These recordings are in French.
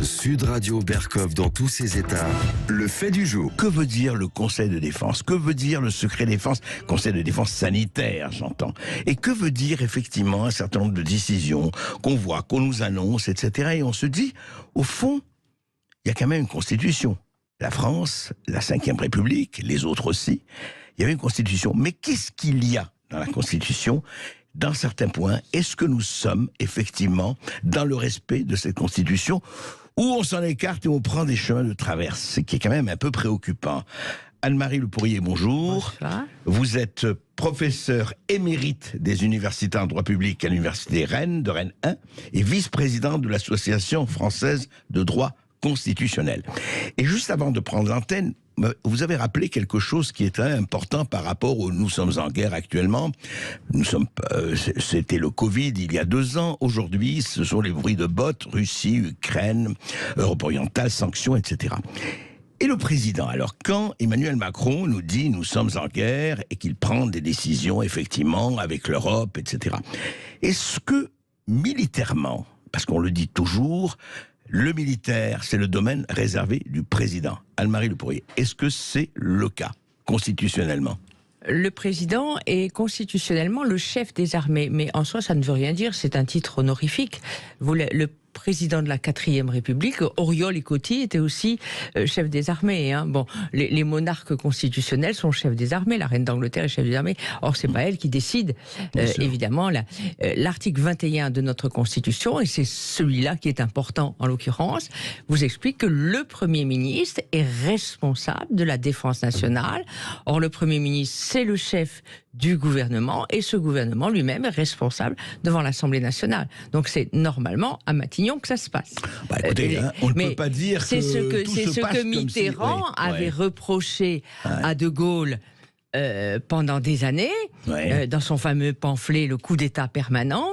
Sud Radio Berkov dans tous ses états, le fait du jour. Que veut dire le Conseil de défense? Que veut dire le secret défense? Conseil de défense sanitaire, j'entends. Et que veut dire effectivement un certain nombre de décisions qu'on voit, qu'on nous annonce, etc. Et on se dit, au fond, il y a quand même une constitution. La France, la Ve République, les autres aussi, il y avait une constitution. Mais qu'est-ce qu'il y a dans la constitution? Dans certains points, est-ce que nous sommes effectivement dans le respect de cette constitution, ou on s'en écarte et on prend des chemins de traverse, ce qui est quand même un peu préoccupant. Anne-Marie Lepourrier, bonjour. Bonsoir. Vous êtes professeur émérite des universités en droit public à l'université Rennes, de Rennes 1, et vice-président de l'Association française de droit constitutionnel. Et juste avant de prendre l'antenne, vous avez rappelé quelque chose qui est très important par rapport au nous sommes en guerre actuellement. C'était le Covid il y a 2 ans. Aujourd'hui, ce sont les bruits de bottes, Russie, Ukraine, Europe orientale, sanctions, etc. Et le président, alors quand Emmanuel Macron nous dit nous sommes en guerre et qu'il prend des décisions effectivement avec l'Europe, etc. Est-ce que militairement, parce qu'on le dit toujours, le militaire, c'est le domaine réservé du président. Anne-Marie Lepourrier, est-ce que c'est le cas, constitutionnellement ? Le président est constitutionnellement le chef des armées, mais en soi, ça ne veut rien dire, c'est un titre honorifique. Le président de la 4e République, Auriol et Coty étaient aussi chefs des armées. Hein. Bon, les monarques constitutionnels sont chefs des armées, la reine d'Angleterre est chef des armées. Or, c'est pas elle qui décide. Évidemment, l'article 21 de notre Constitution, et c'est celui-là qui est important en l'occurrence, vous explique que le Premier ministre est responsable de la défense nationale. Or, le Premier ministre, c'est le chef du gouvernement, et ce gouvernement lui-même est responsable devant l'Assemblée nationale. Donc c'est normalement à Matignon que ça se passe. Bah écoutez, on ne peut pas dire que tout se passe que Mitterrand avait reproché à De Gaulle pendant des années, dans son fameux pamphlet Le coup d'État permanent,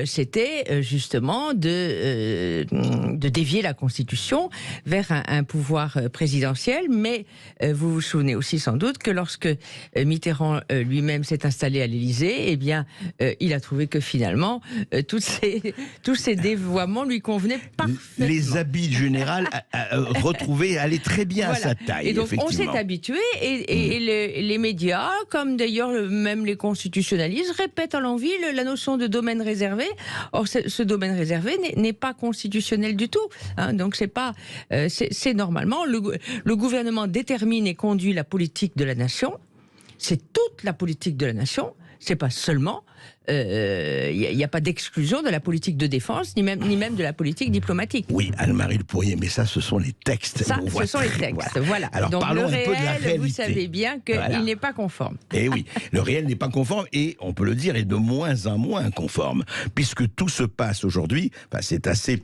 c'était justement de dévier la Constitution vers un pouvoir présidentiel. Mais vous vous souvenez aussi sans doute que lorsque Mitterrand lui-même s'est installé à l'Élysée, eh bien, il a trouvé que finalement tous ces dévoiements lui convenaient parfaitement. Les habits du général retrouvés allaient très bien à sa taille. Et donc on s'est habitué, et les médias, comme d'ailleurs même les constitutionnalistes, répètent à l'envi la notion de domaine réservé. Or, ce domaine réservé n'est pas constitutionnel du tout. Hein, donc, c'est normalement le gouvernement détermine et conduit la politique de la nation. C'est toute la politique de la nation. C'est pas seulement. Il n'y a pas d'exclusion de la politique de défense, ni même de la politique diplomatique. Oui, Anne-Marie Lepourrier, mais ça, ce sont les textes. Ça, ce sont les textes, voilà. Alors, donc parlons le un peu de la réalité. vous savez bien qu'il n'est pas conforme. Et oui, le réel n'est pas conforme, et on peut le dire, est de moins en moins conforme, puisque tout se passe aujourd'hui, c'est assez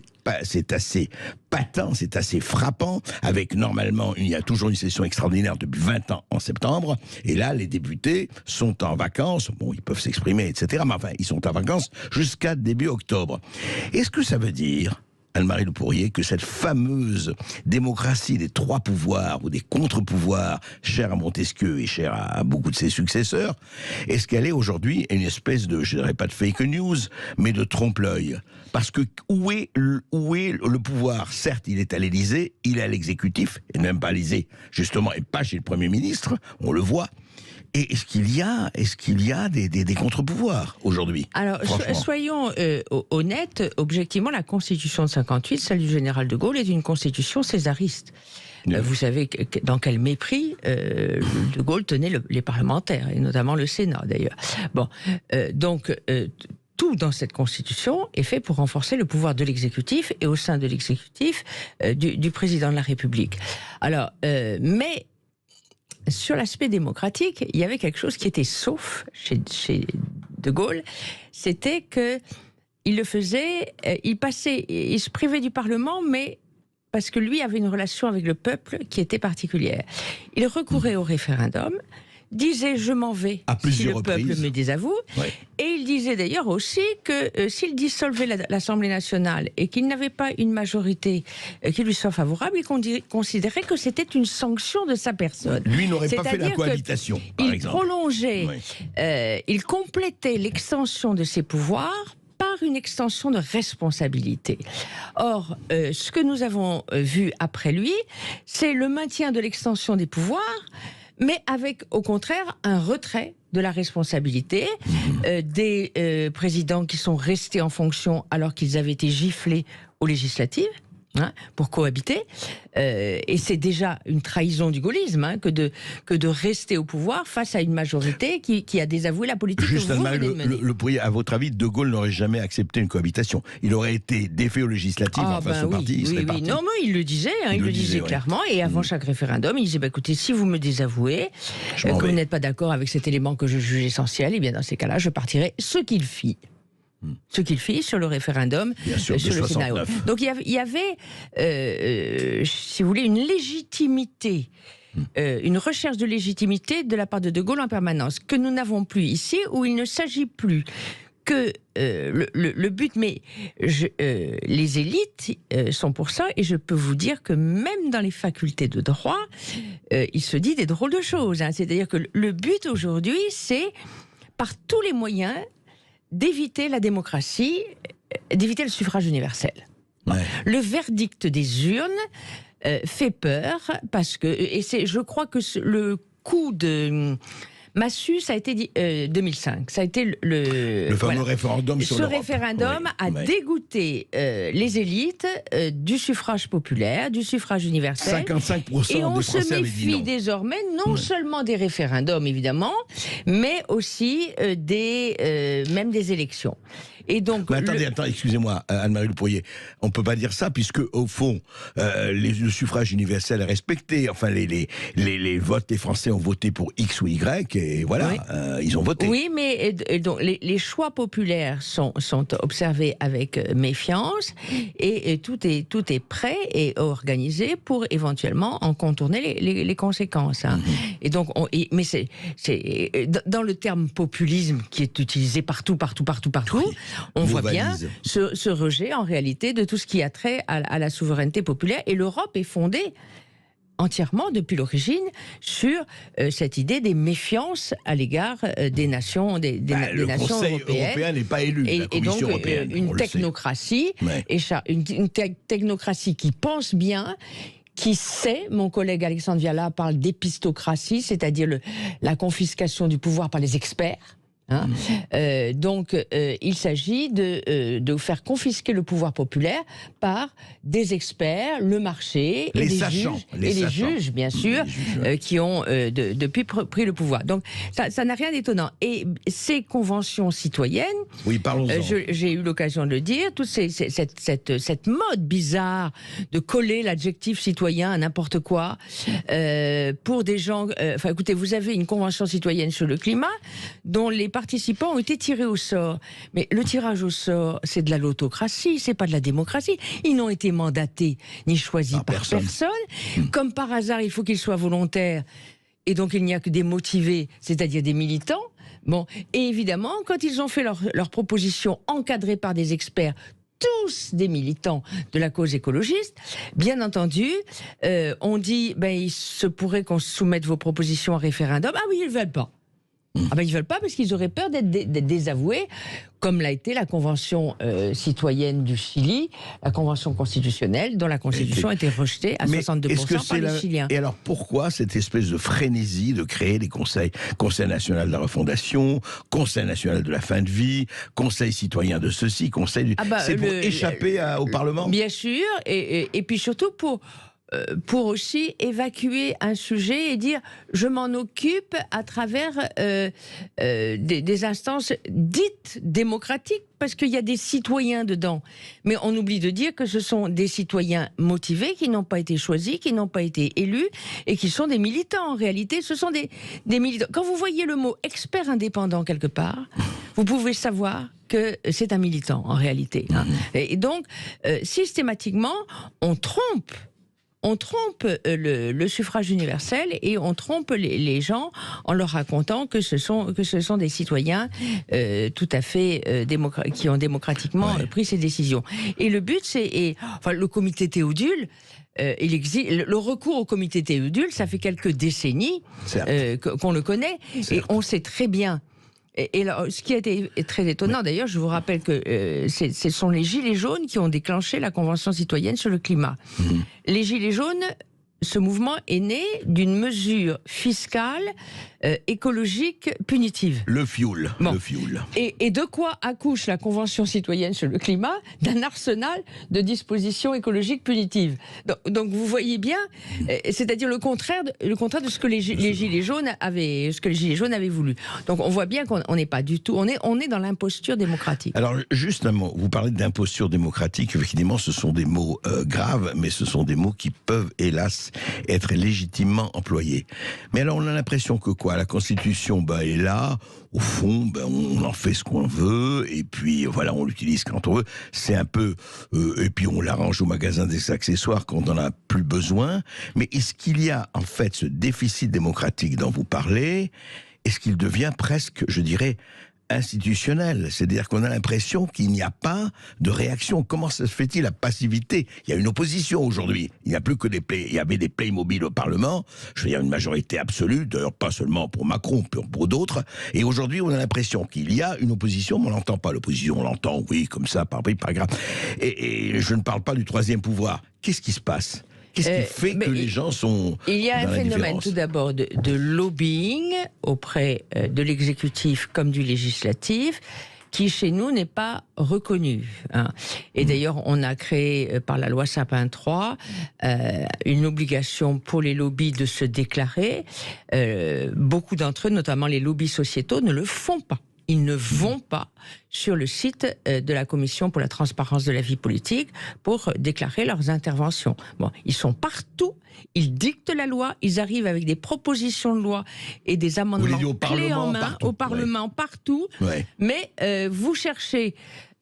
patent, c'est assez frappant, avec normalement, il y a toujours une session extraordinaire depuis 20 ans en septembre, et là, les députés sont en vacances, bon, ils peuvent s'exprimer, etc., mais enfin, ils sont en vacances jusqu'à début octobre. Est-ce que ça veut dire, Anne-Marie Lepourrier, que cette fameuse démocratie des 3 pouvoirs ou des contre-pouvoirs, chère à Montesquieu et chère à beaucoup de ses successeurs, est-ce qu'elle est aujourd'hui une espèce de, je dirais pas de fake news, mais de trompe-l'œil? Parce que où est le pouvoir? Certes, il est à l'Élysée, il est à l'exécutif, et même pas à l'Élysée, justement, et pas chez le Premier ministre, on le voit. Et est-ce qu'il y a des contre-pouvoirs aujourd'hui? Alors, soyons honnêtes, objectivement, la Constitution de 58, celle du général de Gaulle, est une constitution césariste. Vous savez dans quel mépris de Gaulle tenait les parlementaires, et notamment le Sénat d'ailleurs. Bon, donc tout dans cette Constitution est fait pour renforcer le pouvoir de l'exécutif, et au sein de l'exécutif du président de la République. Alors, mais sur l'aspect démocratique, il y avait quelque chose qui était sauf chez De Gaulle, c'était que il se privait du Parlement, mais parce que lui avait une relation avec le peuple qui était particulière. Il recourait au référendum, disait je m'en vais si le peuple me désavoue, et il disait d'ailleurs aussi que s'il dissolvait l'Assemblée nationale et qu'il n'avait pas une majorité qui lui soit favorable, il considérait que c'était une sanction de sa personne. Lui n'aurait pas fait la cohabitation, par exemple. Il prolongeait, il complétait l'extension de ses pouvoirs par une extension de responsabilité. Or, ce que nous avons vu après lui, c'est le maintien de l'extension des pouvoirs, mais avec, au contraire, un retrait de la responsabilité des présidents qui sont restés en fonction alors qu'ils avaient été giflés aux législatives. Pour cohabiter, et c'est déjà une trahison du gaullisme que de rester au pouvoir face à une majorité qui a désavoué la politique que vous venez de mener. À votre avis, De Gaulle n'aurait jamais accepté une cohabitation. Il aurait été défait aux législatives son parti, il serait parti. Non, mais il le disait, il le disait clairement, et avant chaque référendum, il disait, écoutez, si vous me désavouez, que vous n'êtes pas d'accord avec cet élément que je juge essentiel, et bien dans ces cas-là, je partirai. Ce qu'il fit sur le référendum, sûr, sur le scénario. Donc il y avait, si vous voulez, une légitimité, une recherche de légitimité de la part de Gaulle en permanence, que nous n'avons plus ici, où il ne s'agit plus que le but, mais les élites sont pour ça, et je peux vous dire que même dans les facultés de droit, il se dit des drôles de choses. C'est-à-dire que le but aujourd'hui, c'est, par tous les moyens, d'éviter la démocratie, d'éviter le suffrage universel. Ouais. Le verdict des urnes fait peur, parce que, et je crois que le coup de Massu, ça a été 2005. Ça a été le fameux référendum sur l'Europe. Ce référendum a dégoûté les élites du suffrage populaire, du suffrage universel. 55% et on des Français se méfie désormais non seulement des référendums, évidemment, mais aussi même des élections. Et donc, mais attendez, excusez-moi, Anne-Marie Le Poirier, on ne peut pas dire ça, puisque au fond, le suffrage universel est respecté. Enfin, les votes des Français ont voté pour X ou Y, et voilà, ils ont voté. Oui, mais donc, les choix populaires sont observés avec méfiance, et tout est prêt et organisé pour éventuellement en contourner les conséquences. Et donc, mais c'est dans le terme populisme qui est utilisé partout. Oui. On voit bien ce rejet, en réalité, de tout ce qui a trait à la souveraineté populaire. Et l'Europe est fondée entièrement, depuis l'origine, sur cette idée des méfiances à l'égard des nations, des nations européennes. Le Conseil européen n'est pas élu, la Commission européenne. Une technocratie, une technocratie qui pense bien, qui sait, mon collègue Alexandre Viala parle d'épistocratie, c'est-à-dire la confiscation du pouvoir par les experts. Donc, il s'agit de faire confisquer le pouvoir populaire par des experts, le marché, et les juges, bien sûr, qui ont depuis pris le pouvoir. Donc, ça n'a rien d'étonnant. Et ces conventions citoyennes, j'ai eu l'occasion de le dire, toute cette mode bizarre de coller l'adjectif citoyen à n'importe quoi, pour des gens... écoutez, vous avez une convention citoyenne sur le climat, dont les participants ont été tirés au sort. Mais le tirage au sort, c'est de la l'autocratie, c'est pas de la démocratie. Ils n'ont été mandatés ni choisis par personne. Comme par hasard, il faut qu'ils soient volontaires. Et donc, il n'y a que des motivés, c'est-à-dire des militants. Bon. Et évidemment, quand ils ont fait leurs propositions encadrées par des experts, tous des militants de la cause écologiste, bien entendu, on dit, il se pourrait qu'on soumette vos propositions à référendum. Ah oui, ils ne veulent pas. Ils ne veulent pas parce qu'ils auraient peur d'être désavoués, comme l'a été la Convention citoyenne du Chili, la Convention constitutionnelle, dont la Constitution a été rejetée à 62% par les Chiliens. Et alors pourquoi cette espèce de frénésie de créer des conseils, Conseil national de la refondation, Conseil national de la fin de vie, Conseil citoyen de ceci, Conseil... c'est pour échapper au Parlement ? Bien sûr, et puis surtout pour aussi évacuer un sujet et dire je m'en occupe à travers des instances dites démocratiques, parce qu'il y a des citoyens dedans. Mais on oublie de dire que ce sont des citoyens motivés qui n'ont pas été choisis, qui n'ont pas été élus et qui sont des militants. En réalité, ce sont des militants. Quand vous voyez le mot expert indépendant quelque part, vous pouvez savoir que c'est un militant en réalité. Et donc, systématiquement, on trompe le suffrage universel et on trompe les gens en leur racontant que ce sont des citoyens tout à fait qui ont démocratiquement pris ces décisions. Et le but, c'est... le comité Théodule, le recours au comité Théodule, ça fait quelques décennies qu'on le connaît. Certes. Et on sait très bien Et alors, ce qui a été très étonnant, d'ailleurs, je vous rappelle que ce sont les Gilets jaunes qui ont déclenché la Convention citoyenne sur le climat. Les Gilets jaunes, ce mouvement est né d'une mesure fiscale écologique punitive. Le fioul. Bon. Le fioul. Et de quoi accouche la Convention citoyenne sur le climat? D'un arsenal de dispositions écologiques punitives. Donc vous voyez bien, c'est-à-dire le contraire de ce que les Gilets jaunes avaient voulu. Donc on voit bien qu'on n'est pas du tout, on est dans l'imposture démocratique. Alors juste un mot, vous parlez d'imposture démocratique, effectivement ce sont des mots graves, mais ce sont des mots qui peuvent hélas être légitimement employés. Mais alors on a l'impression que quoi? La Constitution est là, au fond on en fait ce qu'on veut, et puis voilà, on l'utilise quand on veut, c'est un peu et puis on l'arrange au magasin des accessoires quand on en a plus besoin. Mais est-ce qu'il y a en fait ce déficit démocratique dont vous parlez? Est-ce qu'il devient presque, je dirais, institutionnel? C'est-à-dire qu'on a l'impression qu'il n'y a pas de réaction. Comment ça se fait-il, la passivité? Il y a une opposition aujourd'hui. Il n'y a plus que il y avait des Playmobil au Parlement. Je veux dire, une majorité absolue, d'ailleurs pas seulement pour Macron, pour d'autres. Et aujourd'hui, on a l'impression qu'il y a une opposition, mais on n'entend pas l'opposition. On l'entend, oui, comme ça, par grave. Et je ne parle pas du troisième pouvoir. Qu'est-ce qui se passe? Qu'est-ce qui fait que les gens sont Il y a un phénomène tout d'abord de lobbying auprès de l'exécutif comme du législatif qui chez nous n'est pas reconnu. Et d'ailleurs, on a créé par la loi Sapin 3 une obligation pour les lobbies de se déclarer. Beaucoup d'entre eux, notamment les lobbies sociétaux, ne le font pas. Ils ne vont pas sur le site de la Commission pour la transparence de la vie politique pour déclarer leurs interventions. Bon, ils sont partout, ils dictent la loi, ils arrivent avec des propositions de loi et des amendements clés en main, au Parlement, partout. Ouais. Mais vous cherchez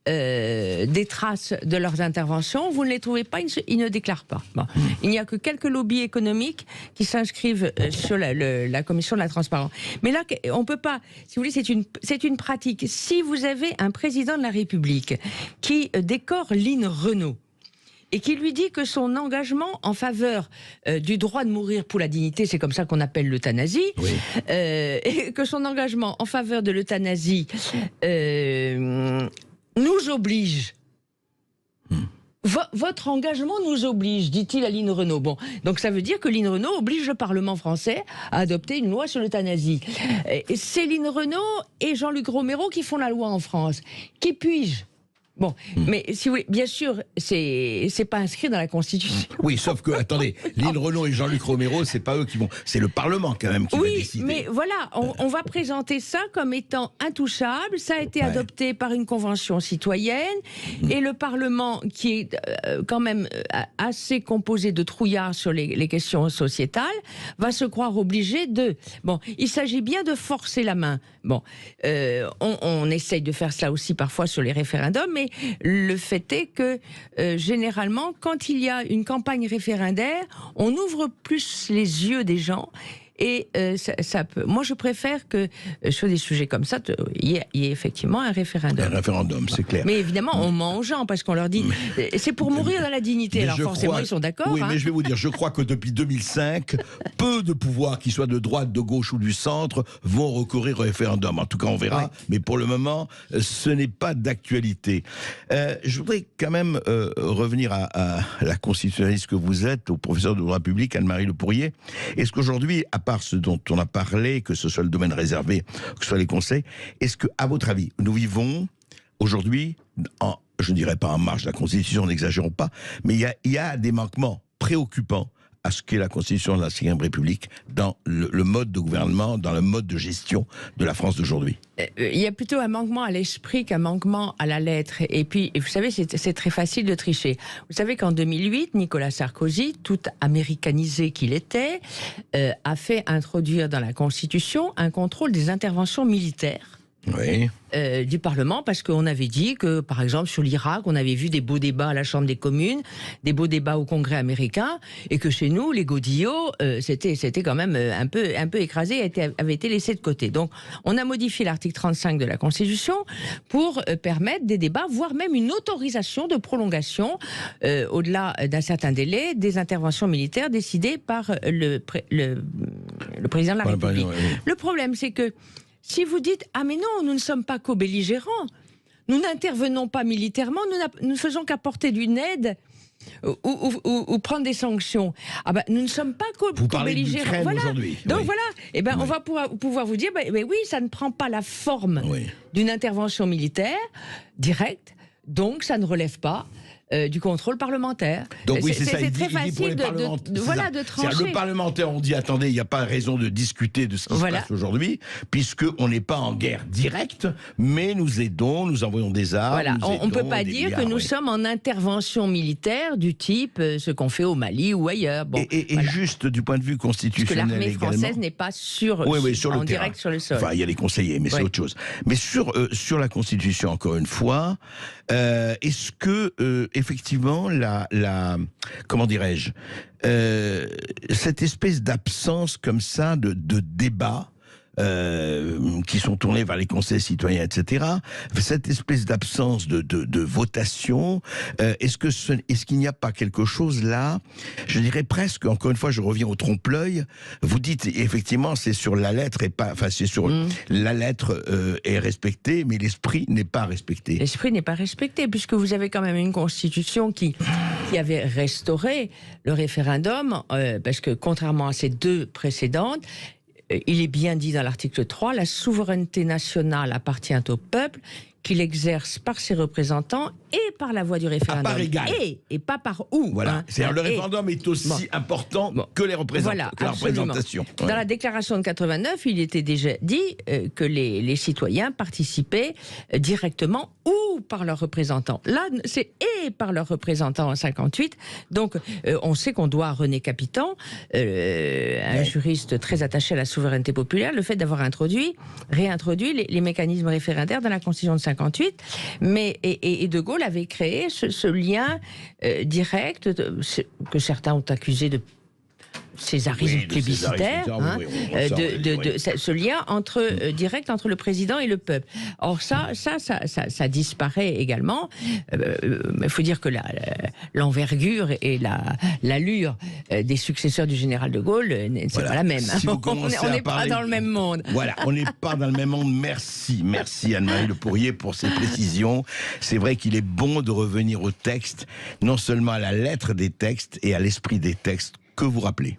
des traces de leurs interventions, vous ne les trouvez pas, ils ne déclarent pas. Bon. Il n'y a que quelques lobbies économiques qui s'inscrivent sur la commission de la transparence. Mais là, on peut pas, si vous voulez, c'est une pratique. Si vous avez un président de la République qui décore Lynn Renault, et qui lui dit que son engagement en faveur du droit de mourir pour la dignité, c'est comme ça qu'on appelle l'euthanasie, oui. Et que son engagement en faveur de l'euthanasie nous oblige. Votre engagement nous oblige, dit-il à Lynn Renault. Bon, donc ça veut dire que Lynn Renault oblige le Parlement français à adopter une loi sur l'euthanasie. C'est Lynn Renault et Jean-Luc Romero qui font la loi en France. Qui puis-je? Bon, mais si oui, bien sûr, c'est pas inscrit dans la Constitution. Oui, sauf que, attendez, Lynn Renault et Jean-Luc Romero, c'est pas eux qui vont, c'est le Parlement quand même qui va décider. Oui, mais voilà, on va présenter ça comme étant intouchable. Ça a été adopté par une convention citoyenne et le Parlement, qui est quand même assez composé de trouillards sur les questions sociétales, va se croire obligé de. Bon, il s'agit bien de forcer la main. Bon, on essaye de faire cela aussi parfois sur les référendums, mais le fait est que, généralement, quand il y a une campagne référendaire, on ouvre plus les yeux des gens. Et ça peut. Moi, je préfère que sur des sujets comme ça, il y ait effectivement un référendum. Un référendum, c'est clair. Mais évidemment, on ment aux gens parce qu'on leur dit c'est pour mourir dans la dignité. Alors forcément, ils sont d'accord. Oui, mais je vais vous dire, je crois que depuis 2005, peu de pouvoirs, qu'ils soient de droite, de gauche ou du centre, vont recourir au référendum. En tout cas, on verra. Ouais. Mais pour le moment, ce n'est pas d'actualité. Je voudrais quand même revenir à la constitutionnaliste que vous êtes, au professeur de droit public, Anne-Marie Le Pourrier. Est-ce qu'aujourd'hui, à part ce dont on a parlé, que ce soit le domaine réservé, que ce soit les conseils, est-ce que, à votre avis, nous vivons aujourd'hui, je ne dirais pas en marge de la Constitution, n'exagérons pas, mais il y a des manquements préoccupants à ce qu'est la Constitution de la Ve République dans le mode de gouvernement, dans le mode de gestion de la France d'aujourd'hui? Il y a plutôt un manquement à l'esprit qu'un manquement à la lettre. Et puis, vous savez, c'est très facile de tricher. Vous savez qu'en 2008, Nicolas Sarkozy, tout américanisé qu'il était, a fait introduire dans la Constitution un contrôle des interventions militaires. Oui. Du Parlement, parce qu'on avait dit que, par exemple, sur l'Irak, on avait vu des beaux débats à la Chambre des communes, des beaux débats au Congrès américain, et que chez nous, les godillots, c'était quand même un peu écrasé, avait été laissé de côté. Donc, on a modifié l'article 35 de la Constitution pour permettre des débats, voire même une autorisation de prolongation, au-delà d'un certain délai, des interventions militaires décidées par le président de la République. Le problème, c'est que si vous dites « Ah mais non, nous ne sommes pas co-belligérants, nous n'intervenons pas militairement, nous ne faisons qu'apporter d'une aide ou prendre des sanctions. Ah ben, nous ne sommes pas Vous parlez co-belligérants. d'Ukraine aujourd'hui. Donc Oui. voilà, eh ben, Oui. on va pouvoir vous dire, ben oui, ça ne prend pas la forme d'une intervention militaire directe, donc ça ne relève pas du contrôle parlementaire. Donc oui, c'est ça. C'est très facile de trancher. Le parlementaire, on dit, attendez, il n'y a pas raison de discuter de ce qui se passe aujourd'hui, puisqu'on n'est pas en guerre directe, mais nous aidons, nous envoyons des armes. Voilà, on ne peut pas dire que nous oui. sommes en intervention militaire du type ce qu'on fait au Mali ou ailleurs. Bon, et voilà. juste du point de vue Parce que constitutionnel l'armée également. française n'est pas sur sur le en terrain. direct sur le sol. Enfin, il y a les conseillers, mais c'est autre chose. Mais sur la Constitution, encore une fois, est-ce que effectivement comment dirais-je, cette espèce d'absence comme ça de débat qui sont tournés vers les conseils citoyens, etc. Cette espèce d'absence de votation, est-ce qu'il n'y a pas quelque chose là, je dirais presque, encore une fois, je reviens au trompe-l'œil, vous dites effectivement c'est sur la lettre et pas, enfin c'est sur la lettre est respectée, mais l'esprit n'est pas respecté. L'esprit n'est pas respecté, puisque vous avez quand même une constitution qui avait restauré le référendum, parce que contrairement à ces deux précédentes, il est bien dit dans l'article 3, la souveraineté nationale appartient au peuple, qu'il exerce par ses représentants et par la voie du référendum. À part égale. Et pas par où. Voilà. Hein. C'est-à-dire le référendum est aussi important que les Voilà, que la représentation. Dans la déclaration de 89, il était déjà dit que les citoyens participaient directement ou par leurs représentants. Là, c'est et par leurs représentants en 58. Donc, on sait qu'on doit à René Capitan, un juriste très attaché à la souveraineté populaire, le fait d'avoir réintroduit les mécanismes référendaires dans la Constitution de 58. Mais, et De Gaulle avait créé ce lien direct que certains ont accusé de césarisme plébiscitaire, ce lien direct entre le président et le peuple. Or ça disparaît également. Il faut dire que l'envergure et l'allure des successeurs du général de Gaulle, c'est pas la même. Si on n'est pas dans le même monde. Voilà, on n'est pas dans le même monde. Merci Anne-Marie Le Pourrier pour ces précisions. C'est vrai qu'il est bon de revenir au texte, non seulement à la lettre des textes et à l'esprit des textes que vous rappelez.